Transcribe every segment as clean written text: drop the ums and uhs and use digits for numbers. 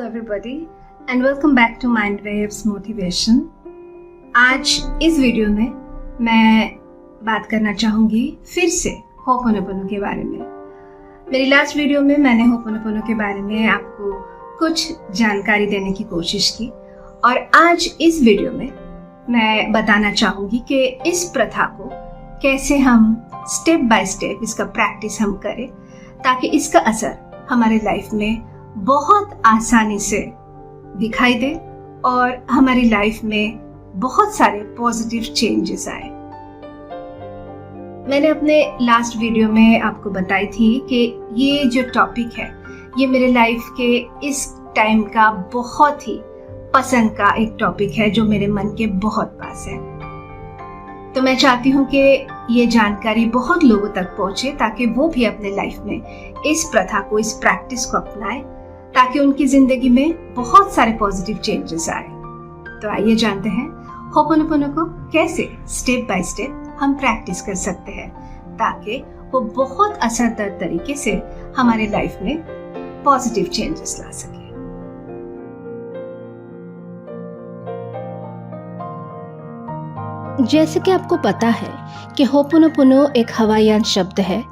everybody and welcome back to Mind Waves Motivation। आज इस video में मैं बात करना चाहूँगी फिर से होपोनोपोनो के बारे में। मेरी लास्ट वीडियो में मैंने होपोनोपोनो के बारे में आपको कुछ जानकारी देने की कोशिश की और आज इस वीडियो में मैं बताना चाहूँगी कि इस प्रथा को कैसे हम स्टेप बाय स्टेप इसका प्रैक्टिस हम करें ताकि इसका असर हमारे लाइफ में बहुत आसानी से दिखाई दे और हमारी लाइफ में बहुत सारे पॉजिटिव चेंजेस आए। मैंने अपने लास्ट वीडियो में आपको बताई थी कि ये जो टॉपिक है ये मेरे लाइफ के इस टाइम का बहुत ही पसंद का एक टॉपिक है जो मेरे मन के बहुत पास है। तो मैं चाहती हूँ कि ये जानकारी बहुत लोगों तक पहुँचे ताकि वो भी अपने लाइफ में इस प्रथा को, इस प्रैक्टिस को अपनाएं ताकि उनकी जिंदगी में बहुत सारे पॉजिटिव चेंजेस आए। तो आइए जानते हैं होपोनोपोनो को कैसे स्टेप बाय स्टेप हम प्रैक्टिस कर सकते हैं ताकि वो बहुत असरदार तरीके से हमारे लाइफ में पॉजिटिव चेंजेस ला सके। जैसे कि आपको पता है कि होपोनोपोनो एक हवाईयान शब्द है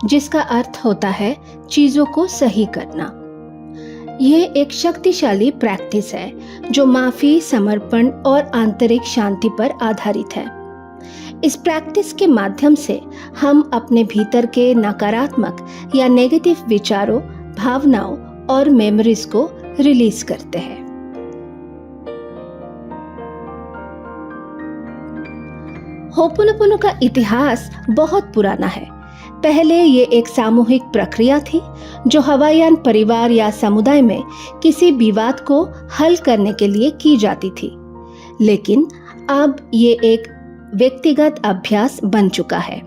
जिसका अर्थ होता है चीज़ों को सही करना। यह एक शक्तिशाली प्रैक्टिस है जो माफ़ी, समर्पण और आंतरिक शांति पर आधारित है। इस प्रैक्टिस के माध्यम से हम अपने भीतर के नकारात्मक या नेगेटिव विचारों, भावनाओं और मेमोरीज को रिलीज करते हैं। होपोनोपोनो का इतिहास बहुत पुराना है। पहले ये एक सामूहिक प्रक्रिया थी जो हवाईयान परिवार या समुदाय में किसी विवाद को हल करने के लिए की जाती थी, लेकिन अब ये एक व्यक्तिगत अभ्यास बन चुका है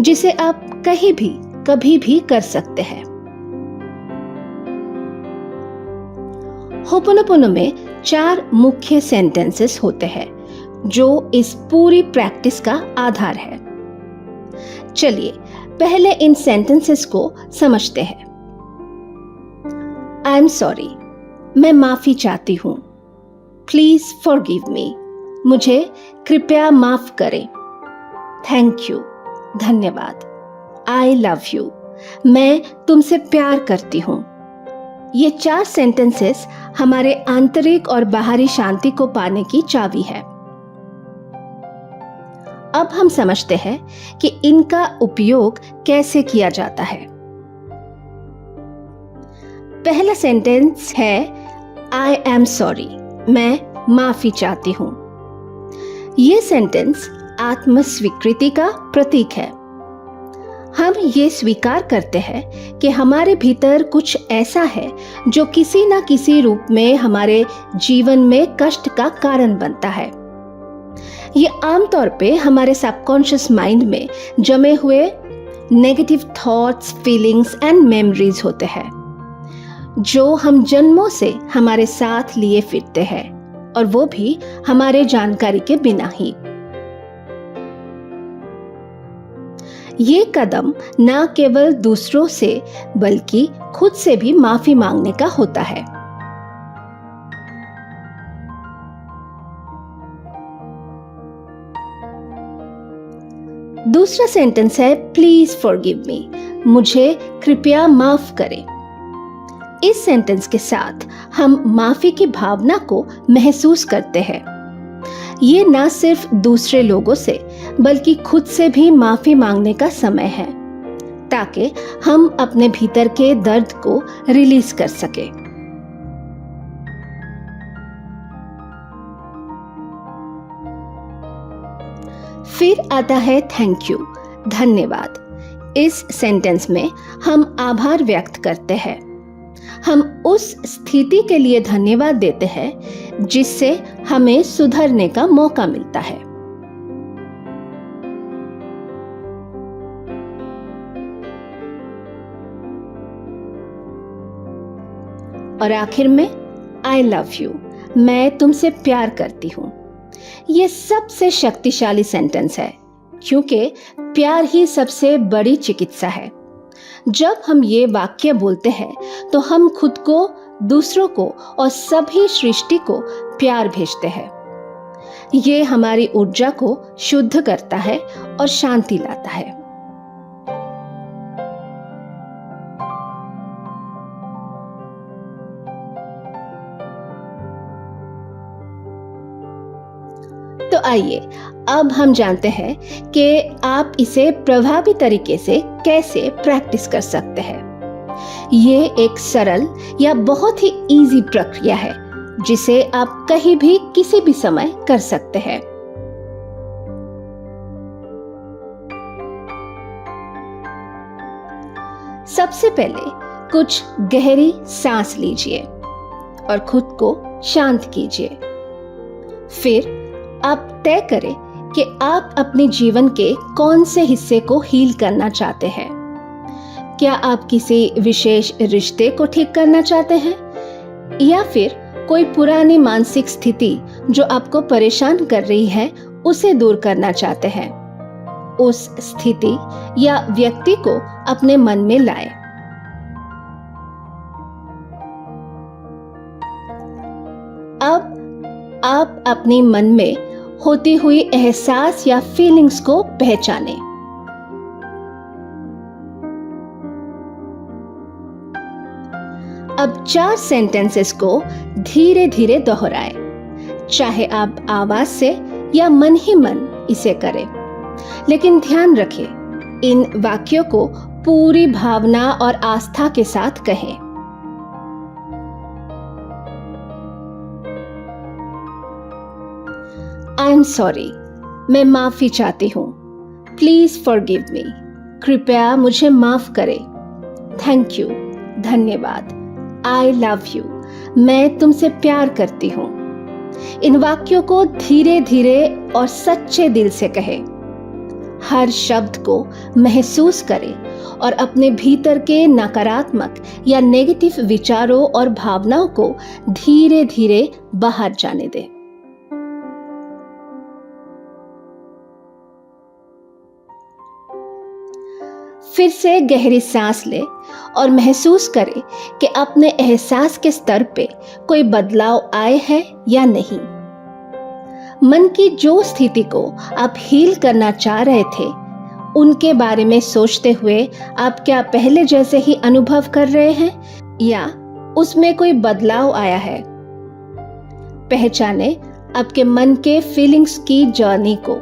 जिसे आप कहीं भी कभी भी कर सकते हैं। होपोनोपोनो में 4 मुख्य सेंटेंसेस होते हैं जो इस पूरी प्रैक्टिस का आधार है। चलिए पहले इन सेंटेंसेस को समझते हैं। आई एम सॉरी, मैं माफी चाहती हूँ। प्लीज फॉरगिव मी, मुझे कृपया माफ करें। थैंक यू, धन्यवाद। आई लव यू, मैं तुमसे प्यार करती हूँ। ये 4 सेंटेंसेस हमारे आंतरिक और बाहरी शांति को पाने की चाबी है। अब हम समझते हैं कि इनका उपयोग कैसे किया जाता है। पहला सेंटेंस है आई एम सॉरी, मैं माफी चाहती हूं। यह सेंटेंस आत्मस्वीकृति का प्रतीक है। हम ये स्वीकार करते हैं कि हमारे भीतर कुछ ऐसा है जो किसी न किसी रूप में हमारे जीवन में कष्ट का कारण बनता है। ये आमतौर पे हमारे सबकॉन्शियस माइंड में जमे हुए negative thoughts, feelings and memories होते हैं जो हम जन्मों से हमारे साथ लिए फिरते हैं और वो भी हमारे जानकारी के बिना ही। ये कदम न केवल दूसरों से बल्कि खुद से भी माफी मांगने का होता है। दूसरा सेंटेंस है प्लीज फॉरगिव मी, मुझे कृपया माफ करें। इस सेंटेंस के साथ हम माफी की भावना को महसूस करते हैं। ये न सिर्फ दूसरे लोगों से बल्कि खुद से भी माफी मांगने का समय है ताकि हम अपने भीतर के दर्द को रिलीज कर सके। फिर आता है थैंक यू, धन्यवाद। इस सेंटेंस में हम आभार व्यक्त करते हैं। हम उस स्थिति के लिए धन्यवाद देते हैं जिससे हमें सुधरने का मौका मिलता है। और आखिर में आई लव यू, मैं तुमसे प्यार करती हूँ। ये सबसे शक्तिशाली सेंटेंस है क्योंकि प्यार ही सबसे बड़ी चिकित्सा है। जब हम ये वाक्य बोलते हैं तो हम खुद को दूसरों को और सभी सृष्टि को प्यार भेजते हैं। ये हमारी ऊर्जा को शुद्ध करता है और शांति लाता है। तो आइए अब हम जानते हैं कि आप इसे प्रभावी तरीके से कैसे प्रैक्टिस कर सकते हैं। ये एक सरल या बहुत ही इजी प्रक्रिया है जिसे आप कहीं भी किसी भी समय कर सकते हैं। सबसे पहले कुछ गहरी सांस लीजिए और खुद को शांत कीजिए। फिर आप तय करें कि आप अपने जीवन के कौन से हिस्से को हील करना चाहते हैं। क्या आप किसी विशेष रिश्ते को ठीक करना चाहते हैं या फिर कोई पुरानी मानसिक स्थिति जो आपको परेशान कर रही है उसे दूर करना चाहते हैं। उस स्थिति या व्यक्ति को अपने मन में लाएं। अब आप अपने मन में होती हुई एहसास या फीलिंग्स को पहचानें। अब 4 सेंटेंसेस को धीरे धीरे दोहराएं, चाहे आप आवाज से या मन ही मन इसे करें। लेकिन ध्यान रखें, इन वाक्यों को पूरी भावना और आस्था के साथ कहें। आई एम सॉरी, मैं माफी चाहती हूँ। प्लीज फॉरगिव मी, कृपया मुझे माफ करें। थैंक यू, धन्यवाद। आई लव यू, मैं तुमसे प्यार करती हूँ। इन वाक्यों को धीरे धीरे और सच्चे दिल से कहें। हर शब्द को महसूस करें और अपने भीतर के नकारात्मक या नेगेटिव विचारों और भावनाओं को धीरे धीरे बाहर जाने दें। फिर से गहरी सांस लें और महसूस करें कि अपने एहसास के स्तर पे कोई बदलाव आए हैं या नहीं। मन की जो स्थिति को आप हील करना चाह रहे थे, उनके बारे में सोचते हुए आप क्या पहले जैसे ही अनुभव कर रहे हैं या उसमें कोई बदलाव आया है? पहचानें आपके मन के फीलिंग्स की जर्नी को।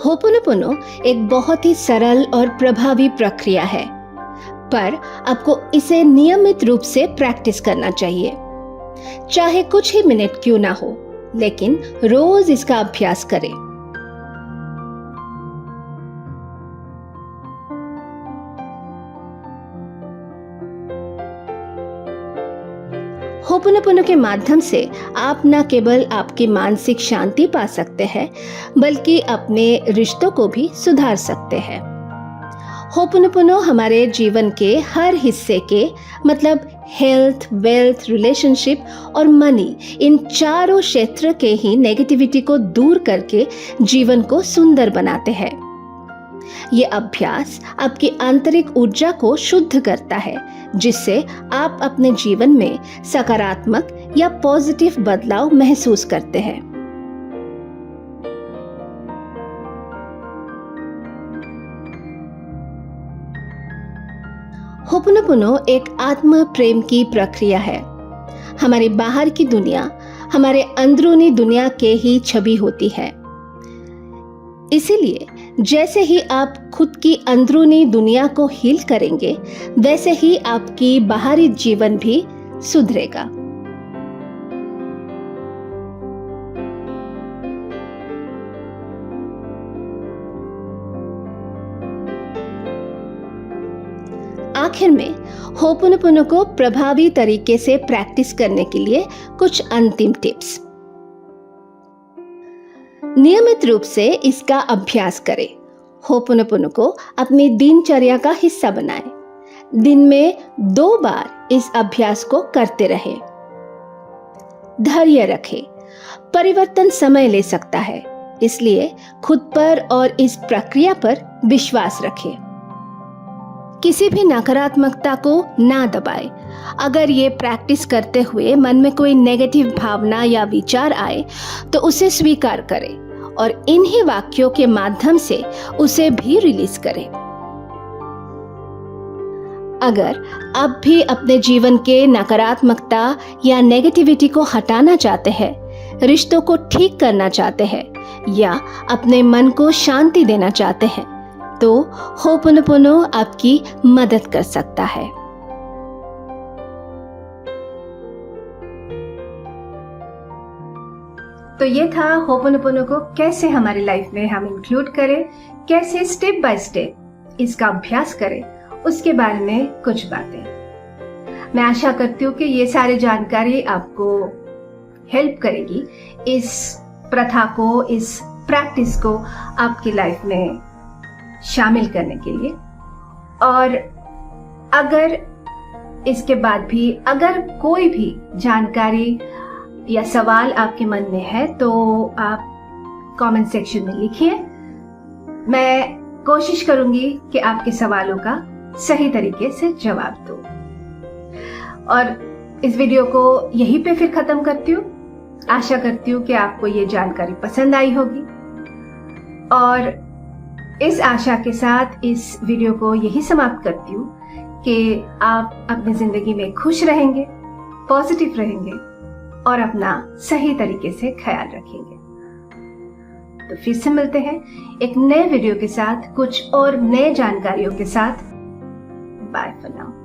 होपोनोपोनो एक बहुत ही सरल और प्रभावी प्रक्रिया है, पर आपको इसे नियमित रूप से प्रैक्टिस करना चाहिए। चाहे कुछ ही मिनट क्यों ना हो, लेकिन रोज इसका अभ्यास करें। होपोनोपोनो के माध्यम से आप न केवल आपकी मानसिक शांति पा सकते हैं, बल्कि अपने रिश्तों को भी सुधार सकते हैं। होपोनोपोनो हमारे जीवन के हर हिस्से के मतलब हेल्थ, वेल्थ, रिलेशनशिप और मनी, इन चारों क्षेत्र के ही नेगेटिविटी को दूर करके जीवन को सुंदर बनाते हैं। ये अभ्यास आपकी आंतरिक ऊर्जा को शुद्ध करता है, जिससे आप अपने जीवन में सकारात्मक या पॉजिटिव बदलाव महसूस करते हैं। होपोनोपोनो एक आत्म प्रेम की प्रक्रिया है। हमारी बाहर की दुनिया हमारे अंदरूनी दुनिया के ही छवि होती है। इसीलिए जैसे ही आप खुद की अंदरूनी दुनिया को हील करेंगे, वैसे ही आपकी बाहरी जीवन भी सुधरेगा। आखिर में होपोनोपोनो को प्रभावी तरीके से प्रैक्टिस करने के लिए कुछ अंतिम टिप्स। नियमित रूप से इसका अभ्यास करें। होपोनोपोनो को अपनी दिनचर्या का हिस्सा बनाएं। दिन में 2 बार इस अभ्यास को करते रहें। धैर्य रखें परिवर्तन समय ले सकता है, इसलिए खुद पर और इस प्रक्रिया पर विश्वास रखें। किसी भी नकारात्मकता को ना दबाएं। अगर ये प्रैक्टिस करते हुए मन में कोई नेगेटिव भावना या विचार आए तो उसे स्वीकार करें और इन्हीं वाक्यों के माध्यम से उसे भी रिलीज करें। अगर आप भी अपने जीवन के नकारात्मकता या नेगेटिविटी को हटाना चाहते हैं, रिश्तों को ठीक करना चाहते हैं या अपने मन को शांति देना चाहते हैं, तो होपोनोपोनो आपकी मदद कर सकता है। तो ये था होपोनोपोनो को कैसे हमारी लाइफ में हम इंक्लूड करें, कैसे स्टेप बाय स्टेप इसका अभ्यास करें, उसके बारे में कुछ बातें। मैं आशा करती हूँ कि ये सारी जानकारी आपको हेल्प करेगी इस प्रथा को, इस प्रैक्टिस को आपकी लाइफ में शामिल करने के लिए। और अगर इसके बाद भी अगर कोई भी जानकारी या सवाल आपके मन में है तो आप कमेंट सेक्शन में लिखिए। मैं कोशिश करूंगी कि आपके सवालों का सही तरीके से जवाब दूं। और इस वीडियो को यहीं पे फिर खत्म करती हूँ। आशा करती हूँ कि आपको ये जानकारी पसंद आई होगी और इस आशा के साथ इस वीडियो को यही समाप्त करती हूँ कि आप अपनी जिंदगी में खुश रहेंगे, पॉजिटिव रहेंगे और अपना सही तरीके से ख्याल रखेंगे। तो फिर से मिलते हैं एक नए वीडियो के साथ, कुछ और नए जानकारियों के साथ। Bye for now.